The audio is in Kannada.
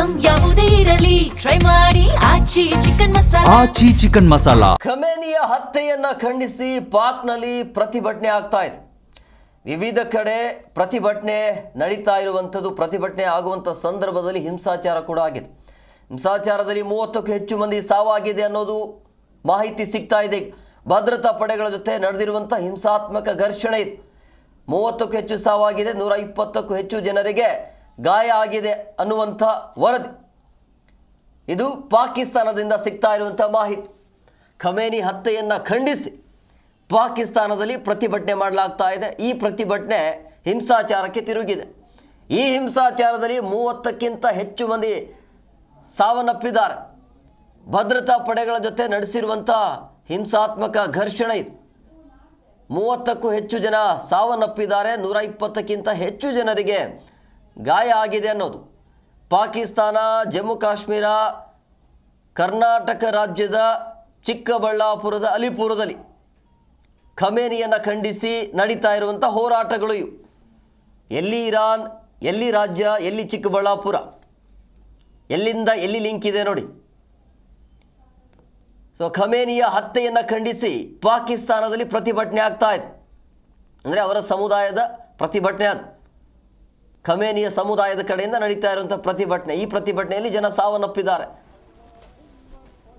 ಐಟಂ ಯಾವುದೇ ಇರಲಿ ಟ್ರೈ ಮಾಡಿ ಆಚಿ ಚಿಕನ್ ಮಸಾಲಾ. ಖಮೇನಿಯ ಹತ್ಯೆಯನ್ನ ಖಂಡಿಸಿ ಪಾಕ್ನಲ್ಲಿ ಪ್ರತಿಭಟನೆ ಆಗ್ತಾ ಇದೆ. ವಿವಿಧ ಕಡೆ ಪ್ರತಿಭಟನೆ ನಡೀತಾ ಇರುವಂಥದ್ದು. ಪ್ರತಿಭಟನೆ ಆಗುವಂಥ ಸಂದರ್ಭದಲ್ಲಿ ಹಿಂಸಾಚಾರ ಕೂಡ ಆಗಿದೆ. ಹಿಂಸಾಚಾರದಲ್ಲಿ 30ಕ್ಕೂ ಹೆಚ್ಚು ಮಂದಿ ಸಾವಾಗಿದೆ ಅನ್ನೋದು ಮಾಹಿತಿ ಸಿಗ್ತಾ ಇದೆ. ಭದ್ರತಾ ಪಡೆಗಳ ಜೊತೆ ನಡೆದಿರುವಂಥ ಹಿಂಸಾತ್ಮಕ ಘರ್ಷಣೆ ಇದೆ. 30ಕ್ಕೂ ಹೆಚ್ಚು ಸಾವಾಗಿದೆ, 120ಕ್ಕೂ ಹೆಚ್ಚು ಜನರಿಗೆ ಗಾಯ ಆಗಿದೆ ಅನ್ನುವಂಥ ವರದಿ. ಇದು ಪಾಕಿಸ್ತಾನದಿಂದ ಸಿಗ್ತಾ ಇರುವಂಥ ಮಾಹಿತಿ. ಖಮೇನಿ ಹತ್ಯೆಯನ್ನು ಖಂಡಿಸಿ ಪಾಕಿಸ್ತಾನದಲ್ಲಿ ಪ್ರತಿಭಟನೆ ಮಾಡಲಾಗ್ತಾ ಇದೆ. ಈ ಪ್ರತಿಭಟನೆ ಹಿಂಸಾಚಾರಕ್ಕೆ ತಿರುಗಿದೆ. ಈ ಹಿಂಸಾಚಾರದಲ್ಲಿ 30ಕ್ಕಿಂತ ಹೆಚ್ಚು ಮಂದಿ ಸಾವನ್ನಪ್ಪಿದ್ದಾರೆ. ಭದ್ರತಾ ಪಡೆಗಳ ಜೊತೆ ನಡೆಸಿರುವಂಥ ಹಿಂಸಾತ್ಮಕ ಘರ್ಷಣೆ ಇದು. 30ಕ್ಕೂ ಹೆಚ್ಚು ಜನ ಸಾವನ್ನಪ್ಪಿದ್ದಾರೆ, 120ಕ್ಕಿಂತ ಹೆಚ್ಚು ಜನರಿಗೆ ಗಾಯ ಆಗಿದೆ ಅನ್ನೋದು. ಪಾಕಿಸ್ತಾನ, ಜಮ್ಮು ಕಾಶ್ಮೀರ, ಕರ್ನಾಟಕ ರಾಜ್ಯದ ಚಿಕ್ಕಬಳ್ಳಾಪುರದ ಅಲಿಪುರದಲ್ಲಿ ಖಮೇನಿಯನ್ನು ಖಂಡಿಸಿ ನಡೀತಾ ಇರುವಂಥ ಹೋರಾಟಗಳು ಇವು. ಎಲ್ಲಿ ಇರಾನ್, ಎಲ್ಲಿ ರಾಜ್ಯ, ಎಲ್ಲಿ ಚಿಕ್ಕಬಳ್ಳಾಪುರ, ಎಲ್ಲಿಂದ ಎಲ್ಲಿ ಲಿಂಕ್ ಇದೆ ನೋಡಿ. ಸೊ ಖಮೇನಿಯ ಹತ್ಯೆಯನ್ನು ಖಂಡಿಸಿ ಪಾಕಿಸ್ತಾನದಲ್ಲಿ ಪ್ರತಿಭಟನೆ ಆಗ್ತಾ ಇದೆ. ಅಂದರೆ ಅವರ ಸಮುದಾಯದ ಪ್ರತಿಭಟನೆ ಅದು. ಖಮೇನಿಯ ಸಮುದಾಯದ ಕಡೆಯಿಂದ ನಡೀತಾ ಇರುವಂಥ ಪ್ರತಿಭಟನೆ. ಈ ಪ್ರತಿಭಟನೆಯಲ್ಲಿ ಜನ ಸಾವನ್ನಪ್ಪಿದ್ದಾರೆ.